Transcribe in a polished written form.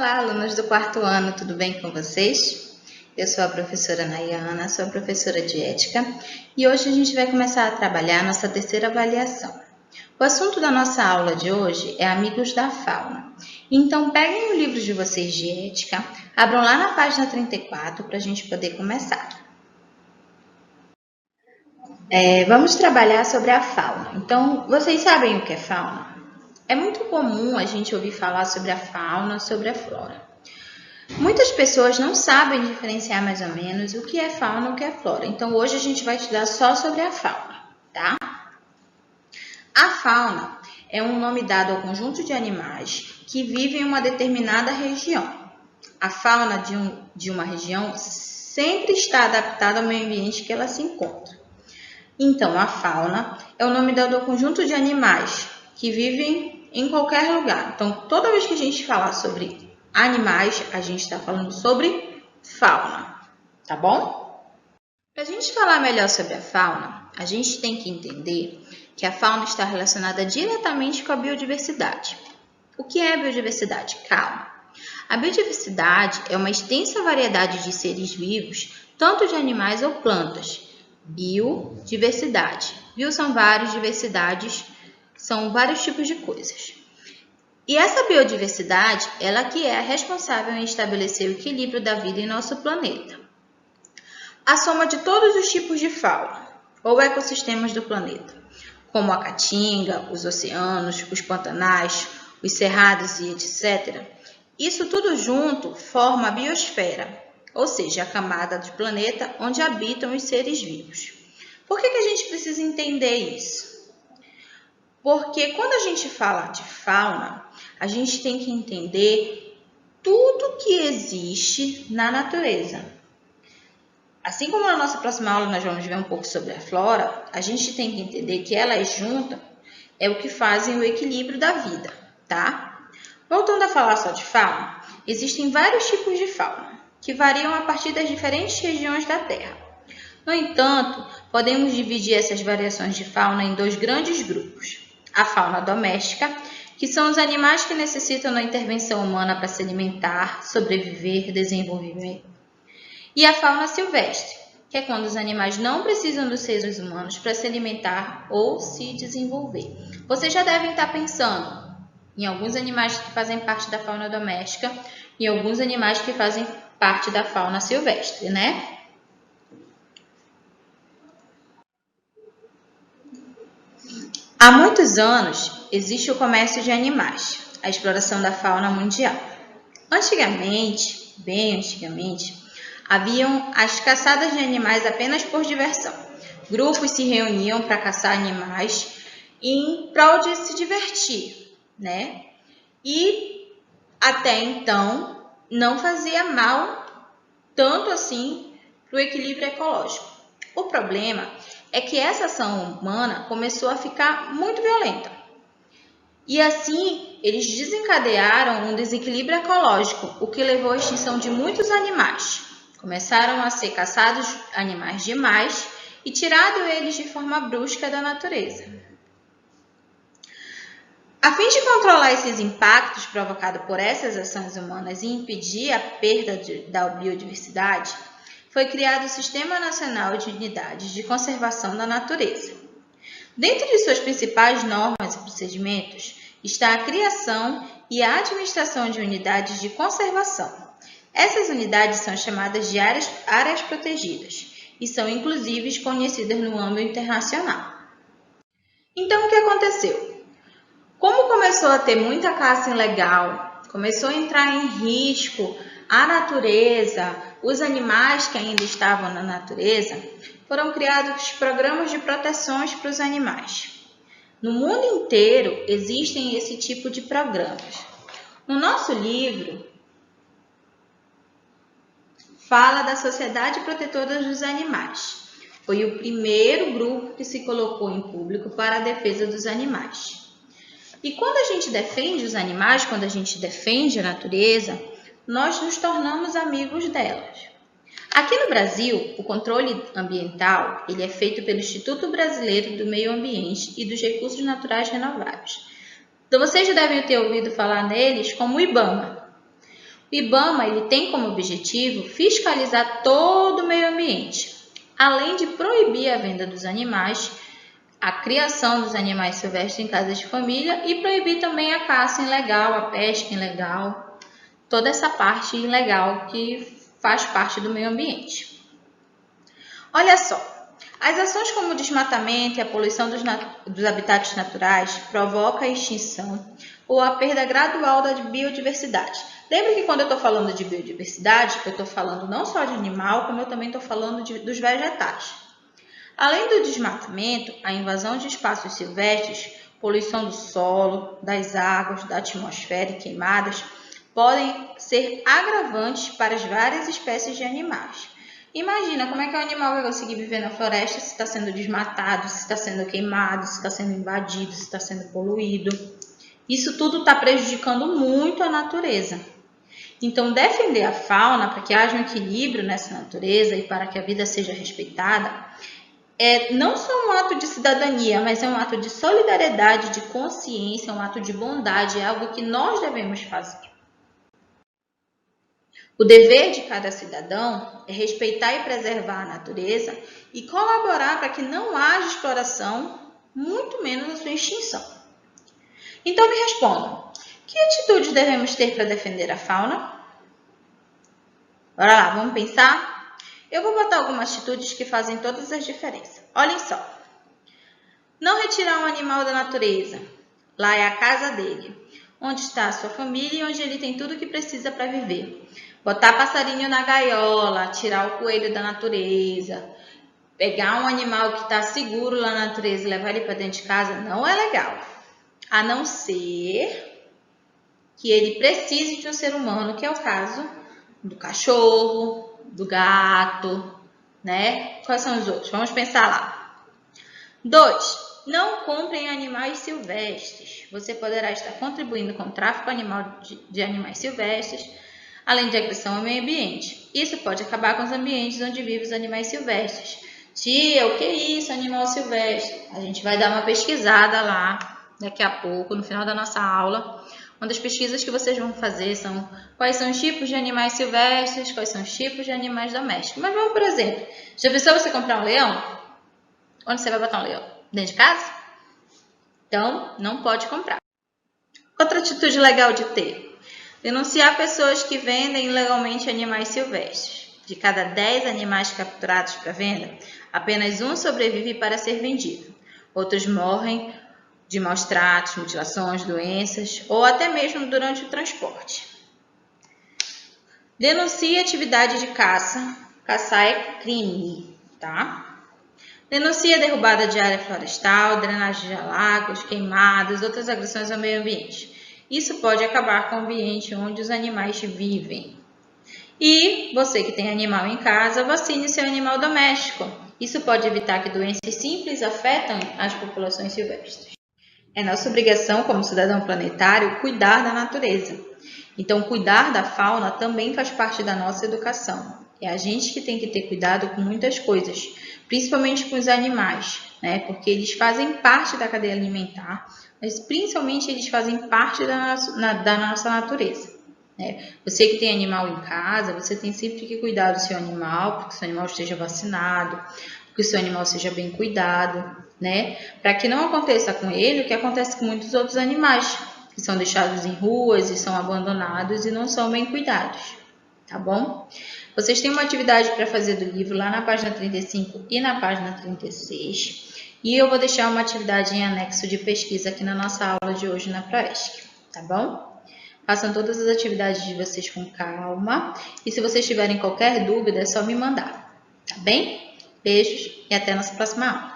Olá, alunos do quarto ano, tudo bem com vocês? Eu sou a professora Nayana, sou a professora de Ética e hoje a gente vai começar a trabalhar a nossa terceira avaliação. O assunto da nossa aula de hoje é Amigos da Fauna. Então, peguem o livro de vocês de Ética, abram lá na página 34 para a gente poder começar. Vamos trabalhar sobre a fauna. Então, vocês sabem o que é fauna? É muito comum a gente ouvir falar sobre a fauna, sobre a flora. Muitas pessoas não sabem diferenciar mais ou menos o que é fauna e o que é flora. Então, hoje a gente vai estudar só sobre a fauna, tá? A fauna é um nome dado ao conjunto de animais que vivem em uma determinada região. A fauna de uma região sempre está adaptada ao meio ambiente que ela se encontra. Então, a fauna é o nome dado ao conjunto de animais que vivem em qualquer lugar. Então, toda vez que a gente falar sobre animais, a gente está falando sobre fauna, tá bom? Para a gente falar melhor sobre a fauna, a gente tem que entender que a fauna está relacionada diretamente com a biodiversidade. O que é a biodiversidade? Calma. A biodiversidade é uma extensa variedade de seres vivos, tanto de animais ou plantas. Biodiversidade. Bio são vários, diversidades são vários tipos de coisas. E essa biodiversidade, ela que é a responsável em estabelecer o equilíbrio da vida em nosso planeta. A soma de todos os tipos de fauna ou ecossistemas do planeta, como a caatinga, os oceanos, os pantanais, os cerrados e etc. Isso tudo junto forma a biosfera, ou seja, a camada do planeta onde habitam os seres vivos. Por que a gente precisa entender isso? Porque quando a gente fala de fauna, a gente tem que entender tudo que existe na natureza. Assim como na nossa próxima aula nós vamos ver um pouco sobre a flora, a gente tem que entender que elas juntas é o que fazem o equilíbrio da vida, tá? Voltando a falar só de fauna, existem vários tipos de fauna, que variam a partir das diferentes regiões da Terra. No entanto, podemos dividir essas variações de fauna em dois grandes grupos. A fauna doméstica, que são os animais que necessitam da intervenção humana para se alimentar, sobreviver, desenvolver. E a fauna silvestre, que é quando os animais não precisam dos seres humanos para se alimentar ou se desenvolver. Vocês já devem estar pensando em alguns animais que fazem parte da fauna doméstica e alguns animais que fazem parte da fauna silvestre, né? Há muitos anos existe o comércio de animais, a exploração da fauna mundial. Antigamente, bem antigamente, haviam as caçadas de animais apenas por diversão. Grupos se reuniam para caçar animais em prol de se divertir, né? E até então não fazia mal tanto assim para o equilíbrio ecológico. O problema é que essa ação humana começou a ficar muito violenta. E assim, eles desencadearam um desequilíbrio ecológico, o que levou à extinção de muitos animais. Começaram a ser caçados animais demais e tirado eles de forma brusca da natureza. A fim de controlar esses impactos provocados por essas ações humanas e impedir a perda da biodiversidade, foi criado o Sistema Nacional de Unidades de Conservação da Natureza. Dentro de suas principais normas e procedimentos está a criação e a administração de unidades de conservação. Essas unidades são chamadas de áreas protegidas e são inclusive conhecidas no âmbito internacional. Então, o que aconteceu? Como começou a ter muita caça ilegal, começou a entrar em risco a natureza, os animais que ainda estavam na natureza, foram criados programas de proteções para os animais. No mundo inteiro existem esse tipo de programas. No nosso livro, fala da Sociedade Protetora dos Animais. Foi o primeiro grupo que se colocou em público para a defesa dos animais. E quando a gente defende os animais, quando a gente defende a natureza, nós nos tornamos amigos delas. Aqui no Brasil, o controle ambiental ele é feito pelo Instituto Brasileiro do Meio Ambiente e dos Recursos Naturais Renováveis. Então, vocês já devem ter ouvido falar neles como o IBAMA. O IBAMA ele tem como objetivo fiscalizar todo o meio ambiente, além de proibir a venda dos animais, a criação dos animais silvestres em casas de família e proibir também a caça ilegal, a pesca ilegal, toda essa parte ilegal que faz parte do meio ambiente. Olha só, as ações como o desmatamento e a poluição dos habitats naturais provocam a extinção ou a perda gradual da biodiversidade. Lembra que quando eu estou falando de biodiversidade, eu estou falando não só de animal, como eu também estou falando dos vegetais. Além do desmatamento, a invasão de espaços silvestres, poluição do solo, das águas, da atmosfera e queimadas podem ser agravantes para as várias espécies de animais. Imagina como é que o animal vai conseguir viver na floresta se está sendo desmatado, se está sendo queimado, se está sendo invadido, se está sendo poluído. Isso tudo está prejudicando muito a natureza. Então, defender a fauna para que haja um equilíbrio nessa natureza e para que a vida seja respeitada é não só um ato de cidadania, mas é um ato de solidariedade, de consciência, um ato de bondade, é algo que nós devemos fazer. O dever de cada cidadão é respeitar e preservar a natureza e colaborar para que não haja exploração, muito menos a sua extinção. Então me respondam, que atitudes devemos ter para defender a fauna? Bora lá, vamos pensar? Eu vou botar algumas atitudes que fazem todas as diferenças. Olhem só. Não retirar um animal da natureza. Lá é a casa dele, onde está a sua família e onde ele tem tudo o que precisa para viver. Botar passarinho na gaiola, tirar o coelho da natureza, pegar um animal que está seguro lá na natureza e levar ele para dentro de casa não é legal. A não ser que ele precise de um ser humano, que é o caso do cachorro, do gato, né? Quais são os outros? Vamos pensar lá. 2. Não comprem animais silvestres. Você poderá estar contribuindo com o tráfico de animais silvestres, além de agressão ao meio ambiente. Isso pode acabar com os ambientes onde vivem os animais silvestres. Tia, o que é isso, animal silvestre? A gente vai dar uma pesquisada lá, daqui a pouco, no final da nossa aula. Uma das pesquisas que vocês vão fazer são quais são os tipos de animais silvestres, quais são os tipos de animais domésticos. Mas vamos, por exemplo, já pensou você comprar um leão? Onde você vai botar um leão? Dentro de casa? Então, não pode comprar. Outra atitude legal de ter. Denunciar pessoas que vendem ilegalmente animais silvestres. De cada 10 animais capturados para venda, apenas um sobrevive para ser vendido. Outros morrem de maus tratos, mutilações, doenças ou até mesmo durante o transporte. Denuncie atividade de caça. Caçar é crime, tá? Denuncie a derrubada de área florestal, drenagem de lagos, queimadas, outras agressões ao meio ambiente. Isso pode acabar com o ambiente onde os animais vivem. E você que tem animal em casa, vacine seu animal doméstico. Isso pode evitar que doenças simples afetem as populações silvestres. É nossa obrigação como cidadão planetário cuidar da natureza. Então, cuidar da fauna também faz parte da nossa educação. É a gente que tem que ter cuidado com muitas coisas, principalmente com os animais, né? Porque eles fazem parte da cadeia alimentar, mas principalmente eles fazem parte da nossa natureza. Né? Você que tem animal em casa, você tem sempre que cuidar do seu animal, porque o seu animal esteja vacinado, que o seu animal seja bem cuidado, né? Para que não aconteça com ele o que acontece com muitos outros animais, que são deixados em ruas e são abandonados e não são bem cuidados, tá bom? Vocês têm uma atividade para fazer do livro lá na página 35 e na página 36, e eu vou deixar uma atividade em anexo de pesquisa aqui na nossa aula de hoje na Proesc, tá bom? Façam todas as atividades de vocês com calma, e se vocês tiverem qualquer dúvida é só me mandar, tá bem? Beijos e até a nossa próxima aula.